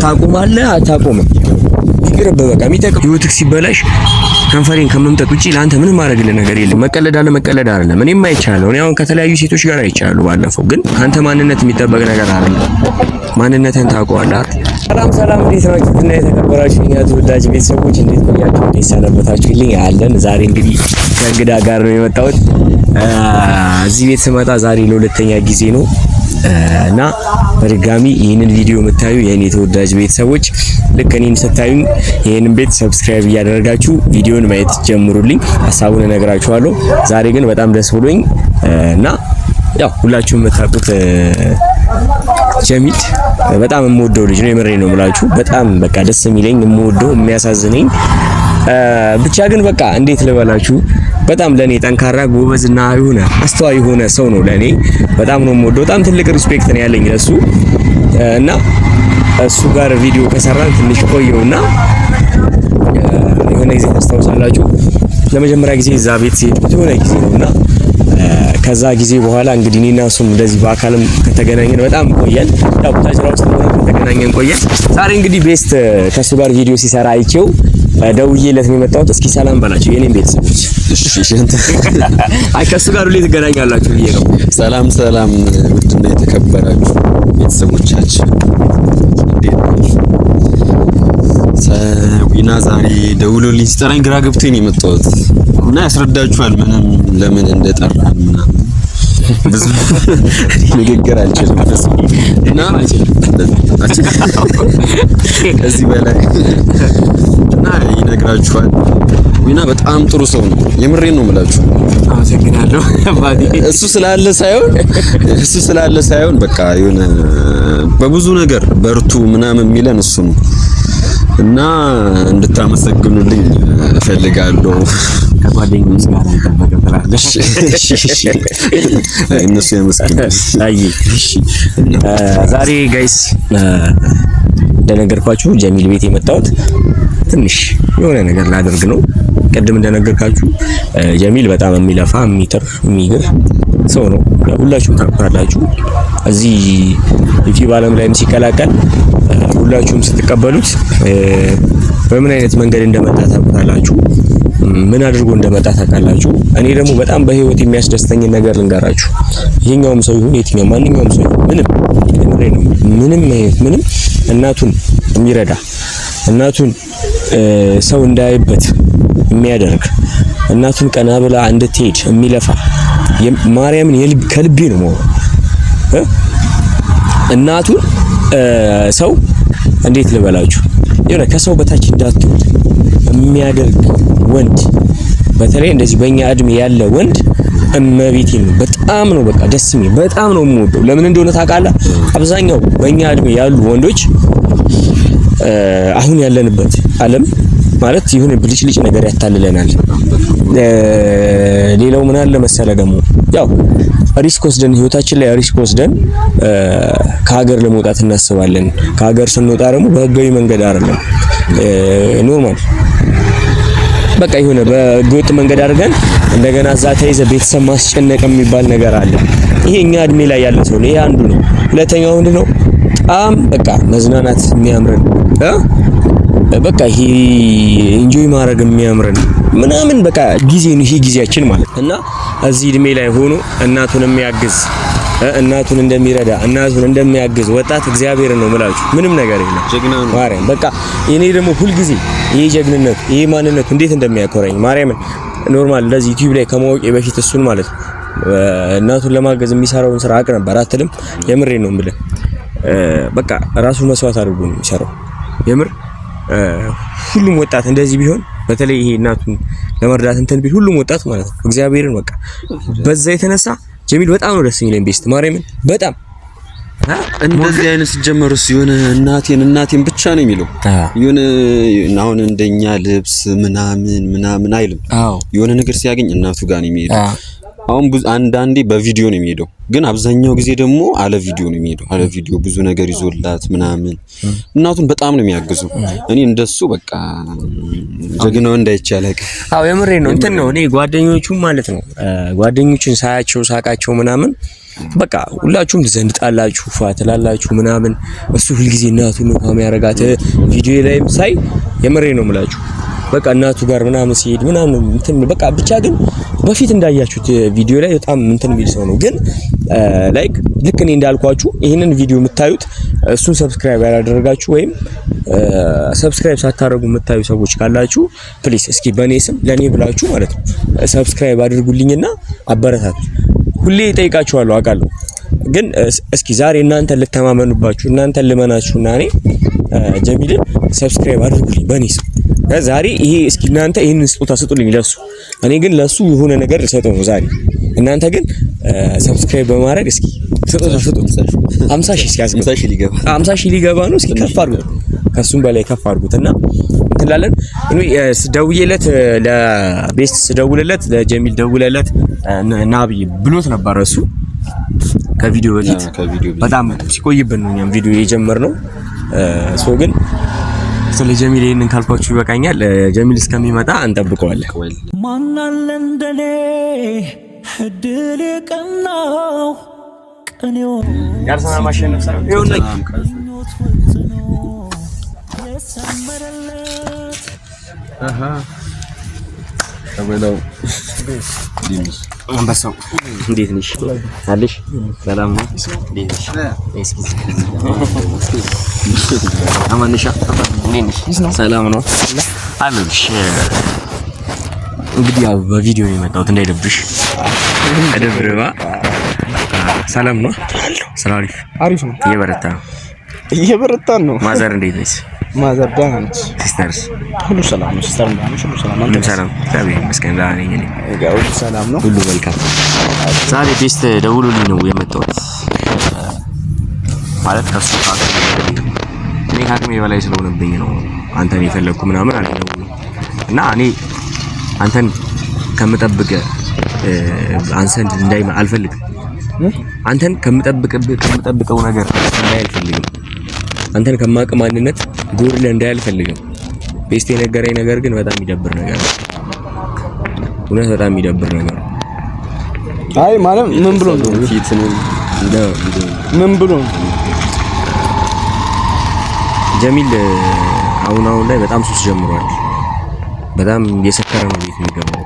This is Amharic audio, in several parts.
ታቆማለህ አታቆምም ይቅርብ በቃ የሚጠቅም ህይወትክ ሲበላሽ ከንፈሬን ከመምጠጥ ውጪ ለአንተ ምንም ማድረግልህ ነገር የለም። መቀለድ አይደለም። እኔም አይቻለሁ። እኔ አሁን ከተለያዩ ሴቶች ጋር አይቻለሁ ባለፈው። ግን አንተ ማንነት የሚጠበቅ ነገር አይደለም። ማንነትን ታውቀዋለህ። ሰላም እንዴት ናችሁ? እና የተከበራችሁ የኛ ተወዳጅ ቤተሰቦች እንዴት ቆያችሁ? እንዴት ሰነበታችሁልኝ? አለን ዛሬ እንግዲህ ከእንግዳ ጋር ነው የመጣሁት። እዚህ ቤት ስመጣ ዛሬ ለሁለተኛ ጊዜ ነው እና በድጋሚ ይህንን ቪዲዮ የምታዩ የኔ ተወዳጅ ቤተሰቦች ልክ እኔን ስታዩኝ ይህንን ቤት ሰብስክራይብ እያደረጋችሁ ቪዲዮን ማየት ጀምሩልኝ። ሀሳቡን እነግራችኋለሁ። ዛሬ ግን በጣም ደስ ብሎኝ እና ያው ሁላችሁም የምታውቁት ጀሚል በጣም የምወደው ልጅ ነው። የምሬ ነው የምላችሁ። በጣም በቃ ደስ የሚለኝ የምወደው የሚያሳዝነኝ ብቻ ግን በቃ እንዴት ልበላችሁ በጣም ለኔ ጠንካራ ጎበዝና የሆነ አስተዋይ የሆነ ሰው ነው። ለኔ በጣም ነው የምወደው። በጣም ትልቅ ሪስፔክት ነው ያለኝ ለሱ እና እሱ ጋር ቪዲዮ ከሰራን ትንሽ ቆየውና የሆነ ጊዜ ታስታውሳላችሁ ለመጀመሪያ ጊዜ እዛ ቤት ሲሄድ የሆነ ጊዜ ነውና ከዛ ጊዜ በኋላ እንግዲህ እኔና እሱም እንደዚህ በአካልም ከተገናኘን በጣም ቆየን። ያው ታጅራ ውስጥ ከተገናኘን ቆየን። ዛሬ እንግዲህ ቤስት ከሱ ጋር ቪዲዮ ሲሰራ አይቼው ደውዬለት ነው የመጣሁት። እስኪ ሰላም በላችሁ የኔን ቤተሰቦች። እሺ አይ ከሱ ጋር ሁሌ ትገናኛላችሁ ብዬ ነው። ሰላም ውድና የተከበራችሁ ቤተሰቦቻችን እንዴት ናችሁ? ዊና ዛሬ ደውሎልኝ ሲጠራኝ ግራ ገብቶኝ ነው የመጣሁት እና ያስረዳችኋል ምንም ለምን እንደጠራን ምናምን ብዙ ንግግር አልችልም እና ከዚህ በላይ እና ይነግራችኋል። ዊና በጣም ጥሩ ሰው ነው። የምሬን ነው የምላችሁ። አመሰግናለሁ አባቴ። እሱ ስላለ ሳይሆን በቃ የሆነ በብዙ ነገር በርቱ ምናምን የሚለን እሱ ነው እና እንድታመሰግኑልኝ እፈልጋለሁ። ከጓደኞች ጋር ተበቀበላለሽ። እሺ እነሱ ያመስግኑ። አይ እሺ ዛሬ ጋይስ እንደነገርኳችሁ ጀሚል ቤት የመጣሁት ትንሽ የሆነ ነገር ላደርግ ነው። ቅድም እንደነገርኳችሁ ጀሚል በጣም የሚለፋ የሚጥር የሚግር ሰው ነው። ሁላችሁም ታውቃላችሁ። እዚህ ዩቲዩብ ዓለም ላይም ሲቀላቀል ሁላችሁም ስትቀበሉት በምን አይነት መንገድ እንደመጣ ታውቃላችሁ። ምን አድርጎ እንደመጣ ታውቃላችሁ። እኔ ደግሞ በጣም በህይወት የሚያስደስተኝ ነገር ልንገራችሁ። ይሄኛውም ሰው ይሁን የትኛው ማንኛውም ሰው ምንም እናቱን የሚረዳ እናቱን ሰው እንዳይበት የሚያደርግ እናቱን ቀና ብላ እንድትሄድ የሚለፋ ማርያምን ከልቤ ነው ማለት እናቱን ሰው እንዴት ልበላችሁ የሆነ ከሰው በታች እንዳትሆን የሚያደርግ ወንድ በተለይ እንደዚህ በእኛ እድሜ ያለ ወንድ እመቤቴን ነው በጣም ነው በቃ ደስ የሚል በጣም ነው የምወደው። ለምን እንደሆነ ታውቃለህ? አብዛኛው በእኛ እድሜ ያሉ ወንዶች አሁን ያለንበት ዓለም ማለት የሆነ ብልጭልጭ ነገር ያታልለናል። ሌላው ምን አለ መሰለ ደግሞ ያው ሪስክ ወስደን ህይወታችን ላይ ሪስክ ወስደን ከሀገር ለመውጣት እናስባለን። ከሀገር ስንወጣ ደግሞ በህጋዊ መንገድ አይደለም ኖርማል በቃ የሆነ በህገወጥ መንገድ አድርገን እንደገና እዛ ተይዘ ቤተሰብ ማስጨነቅ የሚባል ነገር አለ። ይሄ እኛ እድሜ ላይ ያለ ሰው ነው። ይሄ አንዱ ነው። ሁለተኛው ምንድን ነው? በጣም በቃ መዝናናት የሚያምረን በቃ ይሄ ኢንጆይ ማድረግ የሚያምረን ምናምን በቃ ጊዜ ነው ይሄ ጊዜያችን ማለት እና እዚህ እድሜ ላይ ሆኖ እናቱን የሚያግዝ እናቱን እንደሚረዳ እናቱን እንደሚያግዝ ወጣት እግዚአብሔር ነው የምላችሁ። ምንም ነገር የለም። ጀግና ነው ማርያም። በቃ እኔ ደግሞ ሁል ጊዜ ይሄ ጀግንነቱ ይሄ ማንነቱ እንዴት እንደሚያኮራኝ ማርያምን ኖርማል እንደዚህ ዩቲዩብ ላይ ከማወቄ በፊት እሱን ማለት ነው እናቱን ለማገዝ የሚሰራውን ስራ አቅ ነበር አትልም። የምሬ ነው የምልህ በቃ ራሱ መስዋዕት አድርጎ ነው የሚሰራው። የምር ሁሉም ወጣት እንደዚህ ቢሆን በተለይ ይሄ እናቱን ለመርዳት እንትን ቢል ሁሉም ወጣት ማለት ነው እግዚአብሔርን በቃ በዛ የተነሳ ጀሚል በጣም ነው ደስ የሚለኝ ቤስት ማርያምን በጣም እንደዚህ አይነት ሲጀመርስ የሆነ እናቴን ብቻ ነው የሚለው የሆነ አሁን እንደኛ ልብስ ምናምን አይልም። የሆነ ነገር ሲያገኝ እናቱ ጋር ነው የሚሄደው። አሁን አንዳንዴ በቪዲዮ ነው የሚሄደው ግን አብዛኛው ጊዜ ደግሞ አለ ቪዲዮ ነው የሚሄደው። አለ ቪዲዮ ብዙ ነገር ይዞላት ምናምን እናቱን በጣም ነው የሚያግዘው። እኔ እንደሱ በቃ ጀግናው እንዳይቻለቅ የምሬ ነው እንትን ነው። እኔ ጓደኞቹም ማለት ነው ጓደኞቹን ሳቃቸው ምናምን በቃ ሁላችሁም ዘንጣላችሁ ፋትላላችሁ ምናምን። እሱ ሁልጊዜ እናቱን ነው የሚያረጋት ቪዲዮ ላይም ሳይ የምሬ ነው የምላችሁ። በቃ እናቱ ጋር ምናምን ሲሄድ ምናምን እንትን በቃ ብቻ ግን በፊት እንዳያችሁት ቪዲዮ ላይ በጣም እንትን የሚል ሰው ነው። ግን ላይክ ልክ እኔ እንዳልኳችሁ ይሄንን ቪዲዮ የምታዩት እሱን ሰብስክራይብ ያላደረጋችሁ ወይም ሰብስክራይብ ሳታደርጉ የምታዩ ሰዎች ካላችሁ ፕሊስ እስኪ በኔ ስም ለኔ ብላችሁ ማለት ነው ሰብስክራይብ አድርጉልኝና አበረታቱ። ሁሌ እጠይቃችኋለሁ አውቃለሁ። ግን እስኪ ዛሬ እናንተ ልተማመኑባችሁ እናንተ ልመናችሁና እኔ ጀሚልን ሰብስክራይብ አድርጉልኝ በኔ ስም ዛሬ። ይሄ እስኪ እናንተ ይሄን ስጦታ ስጡልኝ ለሱ። እኔ ግን ለሱ የሆነ ነገር ልሰጠው ነው ዛሬ። እናንተ ግን ሰብስክራይብ በማድረግ እስኪ ስጦታ ስጡ። 50 ሺህ እስኪ 50 ሺህ ሊገባ ነው። እስኪ ከፍ አድርጉት፣ ከሱም በላይ ከፍ አድርጉትና እንትላለን። እኔ ስደውዬለት ለቤስት ስደውልለት ለጀሚል ደውለለት ናብይ ብሎት ነበር እሱ ከቪዲዮ በፊት በጣም ሲቆይብን ነው እኛም ቪዲዮ የጀመርነው። ሶ ግን ስለ ጀሚል ይሄንን ካልኳችሁ ይበቃኛል። ጀሚል እስከሚመጣ እንጠብቀዋለን። ማን አለ እንደኔ እድል ቀናው ቀኔው ያርሰና ማሸነፍ ሳይሆን ይሁን ተበለው አንበሳው እንዴት ነሽ? አለሽ? ሰላም ነው? እንዴት ነሽ? አማንሻ እንዴት ነሽ? ሰላም ነው አለሽ? እንግዲህ ያው በቪዲዮ ነው የመጣሁት እንዳይደብርሽ። አደብረባ ሰላም ነው? ሰላም አሪፍ ነው። እየበረታን ነው። ማዘር እንዴት ነሽ? ማዘር ደህና ነች። ሲስተርስ ሁሉ ሰላም ነው። ሲስተር ምናምን ሁሉ ሰላም ነው። ሁሉ ሰላም ታዲያ መስከን ዳኒ ነኝ። ሁሉ ሰላም ነው። ሁሉ መልካም። ዛሬ ቤስት ደውሎልኝ ነው የመጣሁት ማለት ከሱ እኔ ከአቅሜ በላይ ስለሆነብኝ ነው አንተን የፈለኩ ምናምን አልደውልም እና እኔ አንተን ከምጠብቅ አንሰን እንዳይ አልፈልግም። አንተን ከምጠብቀው ነገር እንዳይ አልፈልግም። አንተን ከማቅ ማንነት ጎርለ እንዳይ አልፈልግም። ቤስት የነገረኝ ነገር ግን በጣም የሚደብር ነገር ነው። እውነት በጣም የሚደብር ነገር ነው። አይ ማለት ምን ብሎ ነው ምን ብሎ ጀሚል አሁን ላይ በጣም ሱስ ጀምሯል። በጣም እየሰከረ ነው ቤት የሚገባው።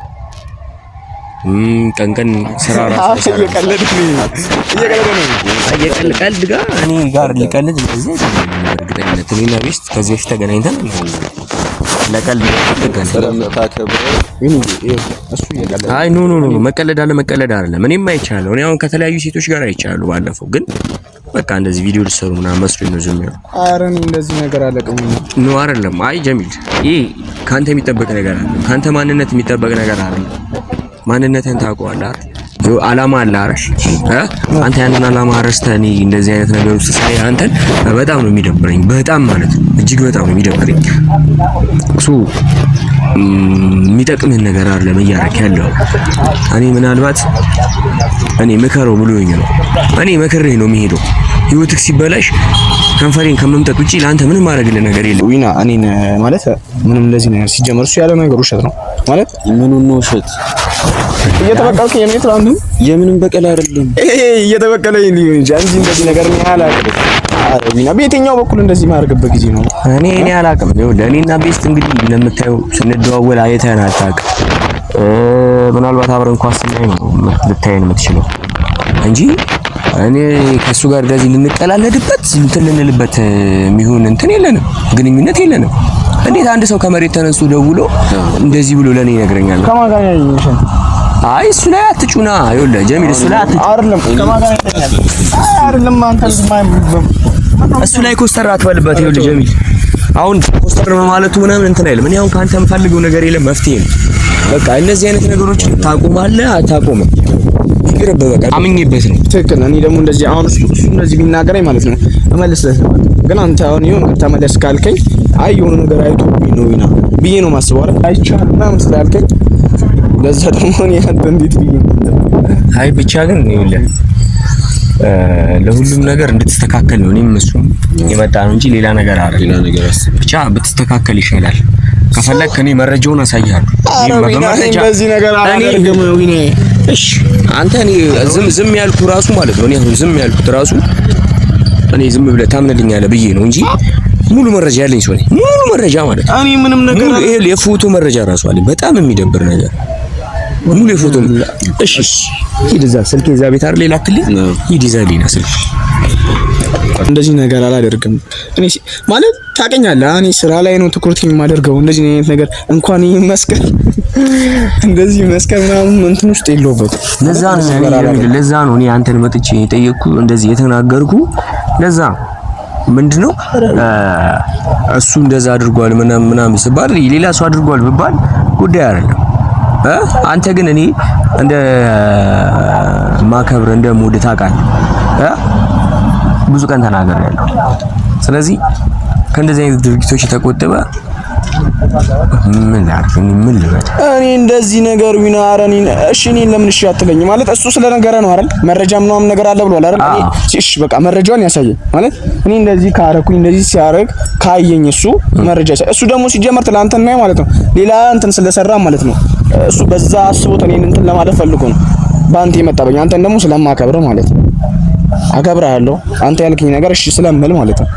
ቀን ስራ ራሱ እየቀለደ ጋር እኔ ጋር ሊቀልድ እንደዚህ እርግጠኝነት እኔና ቤስት ከዚህ በፊት ተገናኝተን ለቀልድ አይ ኖ መቀለድ አይደለም። እኔም አይቻለሁ። እኔ አሁን ከተለያዩ ሴቶች ጋር አይቻለሁ ባለፈው። ግን በቃ እንደዚህ ቪዲዮ ልሰሩ ምናምን መስሎኝ ነው ዝም ያለው። ኧረ እኔ እንደዚህ ነገር አለቀም ነው አይደለም። አይ ጀሚል ይሄ ካንተ የሚጠበቅ ነገር አለ። ካንተ ማንነት የሚጠበቅ ነገር አለ። ማንነትን ታውቀዋለህ አይደል? አላማ አለ አረሽ አንተ ያንን አላማ ረስተህ እኔ እንደዚህ አይነት ነገር ውስጥ ሳይ አንተን በጣም ነው የሚደብረኝ። በጣም ማለት ነው እጅግ በጣም ነው የሚደብረኝ። እሱ የሚጠቅምን ነገር አይደለም እያደረክ ያለው። እኔ ምናልባት እኔ ምከረው ብሎኝ ነው እኔ መከረኝ ነው የሚሄደው። ህይወትክ ሲበላሽ ከንፈሬን ከመምጠጥ ውጪ ለአንተ ምንም ማድረግልህ ነገር የለም። ዊና እኔን ማለት ምንም እንደዚህ ነገር ሲጀመር እሱ ያለው ነገር ውሸት ነው ማለት ምኑን ነው ውሸት? እየተበቀልኩ የኔ ትላንቱ የምንም በቀል አይደለም። እየተበቀለኝ ሊሆን እንጂ እንደዚህ ነገር ነው ያላቀ ዊና በየትኛው በኩል እንደዚህ ማድረግበት ጊዜ ነው? እኔ አላውቅም። ለእኔና ቤስት እንግዲህ እንደምታየው ስንደዋወል አይተን አታውቅም። ምናልባት አብረን ኳስ ስናይ ነው ልታየን የምትችለው እንጂ እኔ ከሱ ጋር እንደዚህ ልንቀላለድበት እንትን ልንልበት የሚሆን እንትን የለንም፣ ግንኙነት የለንም። እንዴት አንድ ሰው ከመሬት ተነስቶ ደውሎ እንደዚህ ብሎ ለኔ ይነግረኛል? ከማን ጋር ያየሽን? አይ እሱ ላይ አትጩና። ይኸውልህ ጀሚል እሱ ላይ አትጩና። አይደለም ከማን ጋር ያየኛል? አይደለም አንተ እሱ ላይ ኮስተር አትበልበት። ይኸውልህ ጀሚል አሁን ኮስተር በማለቱ ምናምን እንትን አይልም። እኔ አሁን ካንተ የምፈልገው ነገር የለም፣ መፍትሄ ነው። በቃ እነዚህ አይነት ነገሮችን ታቆማለህ አታቆምም ይቅርብ። በቃ አምኜበት ነው። ትክክል። እኔ ደግሞ እንደዚህ አሁን እሱ እንደዚህ ቢናገረኝ ማለት ነው እመልስለት ነበር። ግን አንተ አሁን ይሁን ተመለስ ካልከኝ አይ የሆነ ነገር አይቶብኝ ነው ዊና ብዬ ነው ማስበው አይደል? አይቻልም ምናምን ስላልከኝ ለዛ ደግሞ እኔ አንተ እንዴት ብዬ አይ ብቻ ግን ይኸውልህ ለሁሉም ነገር እንድትስተካከል ነው እኔም እሱም የመጣ ነው እንጂ ሌላ ነገር አይደለም። ብቻ ብትስተካከል ይሻላል። ከፈለክ እኔ መረጃውን አሳያለሁ። በዚህ ነገር አላደርግም ዊና እሺ አንተ እኔ ዝም ያልኩ ራሱ ማለት ነው። እኔ አሁን ዝም ያልኩት ራሱ እኔ ዝም ብለህ ታምነልኛለህ ብዬ ነው እንጂ ሙሉ መረጃ ያለኝ ሰው ነኝ። ሙሉ መረጃ ማለት ነው። እኔ ምንም ነገር ይሄ የፎቶ መረጃ ራሱ አለኝ። በጣም የሚደብር ነገር ሙሉ የፎቶ እሺ ሂድ እዛ ስልኬ እዛ ቤት አይደል ላክልኝ። ሂድ እዛ ሌላ ስልክ እንደዚህ ነገር አላደርግም። እኔ ማለት ታውቀኛለህ፣ እኔ ስራ ላይ ነው ትኩረት የማደርገው። እንደዚህ አይነት ነገር እንኳን ይመስከር እንደዚህ መስከር ምናምን እንትን ውስጥ የለውበት። ለዛ ነው እኔ አንተን መጥቼ የጠየቅኩ እንደዚህ የተናገርኩ። ለዛ ምንድነው እሱ እንደዛ አድርጓል ምናምን ሲባል ሌላ ሰው አድርጓል ቢባል ጉዳይ አይደለም። አንተ ግን እኔ እንደ ማከብር እንደ ሙድ ታውቃለህ። ብዙ ቀን ተናግሬያለሁ። ስለዚህ ከእንደዚህ አይነት ድርጊቶች ተቆጥበ ምን ልበል እኔ እንደዚህ ነገር ዊና አረኒ እሺ እኔን ለምን እሺ አትለኝ? ማለት እሱ ስለነገረ ነው አይደል? መረጃ ምናምን ነገር አለ ብሏል አይደል? እሺ በቃ መረጃውን ያሳየኝ ማለት እኔ እንደዚህ ካረኩኝ እንደዚህ ሲያረግ ካየኝ እሱ መረጃ እሱ ደግሞ ሲጀመር ትላንትና ማለት ነው ሌላ እንትን ስለሰራ ማለት ነው እሱ በዛ አስቦት እኔን እንትን ለማለት ፈልጎ ነው ባንተ የመጣበኝ። አንተን ደግሞ ስለማከብር ማለት ነው አከብርሃለሁ። አንተ ያልከኝ ነገር እሺ ስለምል ማለት ነው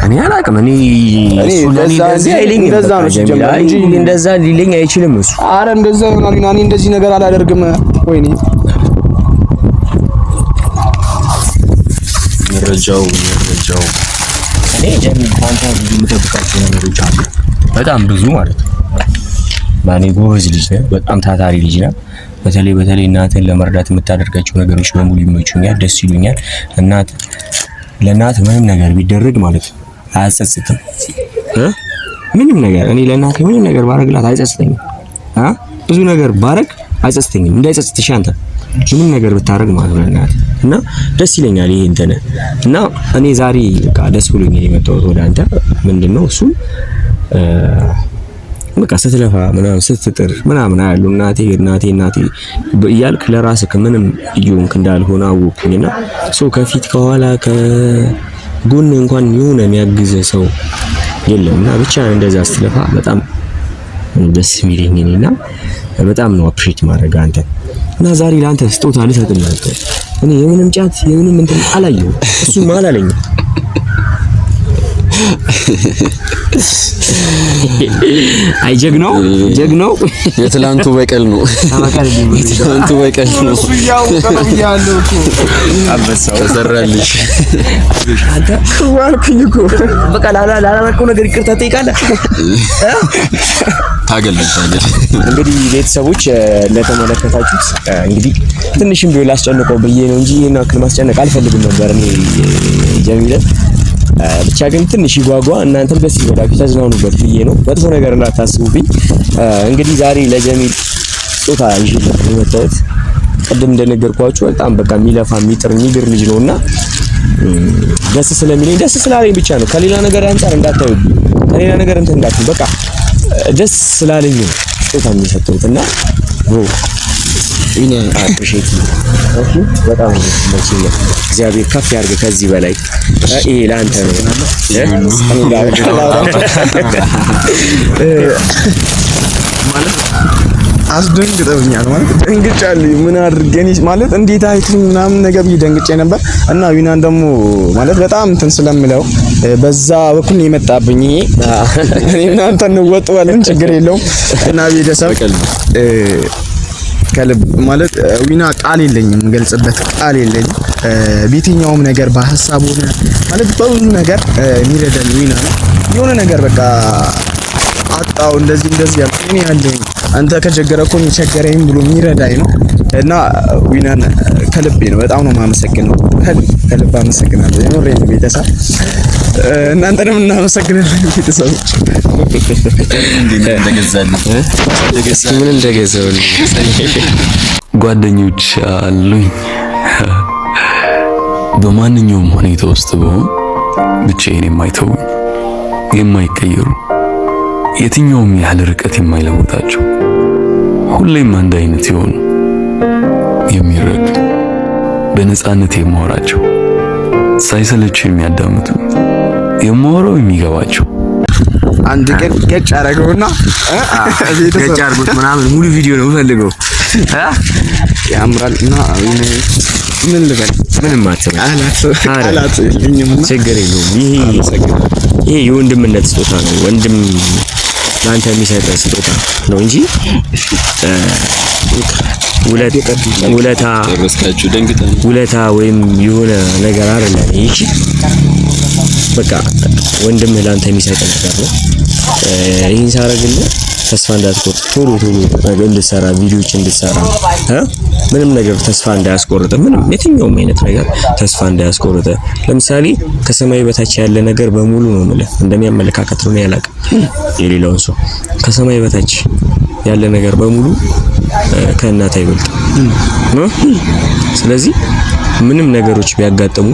እኔ አላቅም። እኔ እንደዛ ሊለኝ አይችልም እሱ። አረ እንደዛ ይሆናል። እኔ እንደዚህ ነገር አላደርግም። ወይኔ መረጃው እኔ ጀሚል ፋንታ ብዙ የምጠብቃቸው ነገሮች አሉ፣ በጣም ብዙ ማለት ነው። ማኔ ጎበዝ ልጅ ነህ፣ በጣም ታታሪ ልጅ ነህ። በተለይ እናትን ለመርዳት የምታደርጋቸው ነገሮች በሙሉ ይመቹኛል፣ ደስ ይሉኛል። ለእናት ምንም ነገር ቢደረግ ማለት ነው አያጸጽትም። ምንም ነገር እኔ ለእናቴ ምንም ነገር ባረግላት አይጸጽተኝም። ብዙ ነገር ባረግ አይጸጽተኝም። እንዳይጸጽትሽ አንተ ምንም ነገር ብታረግ ማለት ነው እናቴ እና ደስ ይለኛል። ይሄ እንትን እና እኔ ዛሬ በቃ ደስ ብሎኝ የመጣሁት ወደ አንተ ምንድነው እሱ በቃ ስትለፋ ምናምን ስትጥር ምናምን አያሉ እናቴ እያልክ ለራስህ ምንም እየሆንክ እንዳልሆነ አወቅኩኝና ሰው ከፊት ከኋላ ከጎን እንኳን የሆነ የሚያግዝ ሰው የለምና ብቻ እንደዛ ስትለፋ በጣም ደስ የሚለኝ እኔና በጣም ነው አፕሪሼት ማድረግ አንተ እና ዛሬ ለአንተ ስጦታ ልሰጥልህ ነበር። እኔ የምንም ጫት የምንም እንትን አላየሁም፣ እሱም አላለኝም። አይ ጀግናው የትላንቱ በቀል ነው። የትላንቱ በቀል ነው። እሱ ያው ያለው እኮ አበሳው ተሰራልሽ። አንተ ዋልኩኝ እኮ በቃ ላላረከው ነገር ይቅርታ ትጠይቃለህ። ታገል እንግዲህ ቤተሰቦች እንደተመለከታችሁት እንግዲህ ትንሽም ቢሆን ላስጨንቀው ብዬ ነው እንጂ ይሄን አክል ማስጨነቅ አልፈልግም ነበር እኔ ጀሚልን። ብቻ ግን ትንሽ ይጓጓ፣ እናንተም ደስ ይበላችሁ ተዝናኑበት ብዬ ነው። መጥፎ ነገር እንዳታስቡብኝ። እንግዲህ ዛሬ ለጀሚል ስጦታ ይዤ የመጣሁት ቅድም እንደነገርኳችሁ በጣም በቃ የሚለፋ የሚጥር የሚግር ልጅ ነውና ደስ ስለሚለኝ ደስ ስላለኝ ብቻ ነው። ከሌላ ነገር አንፃር እንዳታዩ፣ ከሌላ ነገር እንትን እንዳትሉ፣ በቃ ደስ ስላለኝ ነው ስጦታ የሚሰጠውትና እኔ አፕሪሼት በጣም ነው። እግዚአብሔር ከፍ ያድርግ ከዚህ በላይ ይሄ ላንተ ነው። ማለት አስደንግጠውኛል ማለት ደንግጫለሁ። ምን አድርገኝ ማለት እንዴት አይተኝ ምናምን ነገር ደንግጬ ነበር እና ዊናን ደግሞ ማለት በጣም እንትን ስለምለው በዛ በኩል ነው የመጣብኝ። ይሄ እኔ እናንተ እንወጣለን ችግር የለውም እና ቤተሰብ ከልብ ማለት ዊና ቃል የለኝም፣ ገልጽበት ቃል የለኝም። በየትኛውም ነገር በሐሳብ ሆነ ማለት በብዙ ነገር የሚረዳኝ ዊና ነው። የሆነ ነገር በቃ አጣው እንደዚህ ያልኩኝ ያለኝ አንተ ከቸገረኩ ቸገረኝ ብሎ የሚረዳኝ ነው እና ዊናን ከልቤ ነው በጣም ነው የማመሰግነው። ከልብ አመሰግናለሁ። የኖሬን ቤተሰብ እናንተንም እናመሰግናለን ቤተሰቦች። ምን እንደገዛልኝ ጓደኞች አሉኝ። በማንኛውም ሁኔታ ውስጥ ብሆን ብቻዬን የማይተው የማይቀየሩ የትኛውም ያህል ርቀት የማይለውጣቸው ሁሌም አንድ አይነት የሆኑ የሚረዱ በነፃነት የማወራቸው ሳይሰለቸው የሚያዳምጡ የማወራው የሚገባቸው አንድ ቀን ገጭ አደረገውና ገጭ አድርጎት ምናምን ሙሉ ቪዲዮ ነው ፈልገው ያምራል እና ምን ልበል ምንም አትበል። አላት ችግር የለውም። ይሄ የወንድምነት ስጦታ ነው። ወንድም ለአንተ የሚሰጥ ስጦታ ነው እንጂ ውለታ ወይም የሆነ ነገር አይደለም። ይሄ በቃ ወንድምህ ለአንተ የሚሰጥ ነገር ነው። ይሄን ሳረግልህ ተስፋ እንዳትቆርጥ፣ ቶሎ ነገር እንድትሰራ፣ ቪዲዮዎች እንድትሰራ፣ ምንም ነገር ተስፋ እንዳያስቆርጥ፣ ምንም የትኛውም አይነት ነገር ተስፋ እንዳያስቆርጥ። ለምሳሌ ከሰማይ በታች ያለ ነገር በሙሉ ነው የምልህ፣ እንደሚያመለካከት ነው ያላቅም የሌላውን ሰው። ከሰማይ በታች ያለ ነገር በሙሉ ከእናት አይበልጥም። ስለዚህ ምንም ነገሮች ቢያጋጥሙ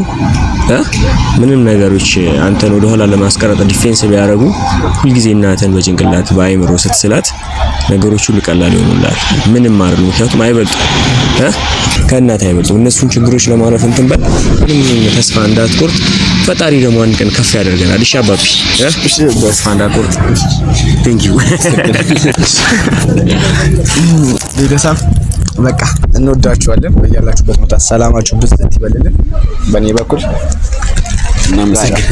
ምንም ነገሮች አንተን ወደ ኋላ ለማስቀረጥ ዲፌንስ ቢያደርጉ ሁልጊዜ እናትን በጭንቅላት በአይምሮ ስትስላት ነገሮች ሁሉ ቀላል ይሆኑላል። ምንም አይደለም፣ ምክንያቱም አይበልጡም፣ ከእናት አይበልጡም። እነሱን ችግሮች ለማለፍ እንትን በል፣ ምንም ተስፋ እንዳትቆርጥ። ፈጣሪ ደግሞ አንድ ቀን ከፍ ያደርገናል። እሺ አባቢ፣ ተስፋ እንዳትቆርጥ። ቴንክ ዩ ቤተሰብ በቃ እንወዳችኋለን። በያላችሁበት ቦታ ሰላማችሁ ብዝት ይበልልን። በእኔ በኩል እናመሰግናለን።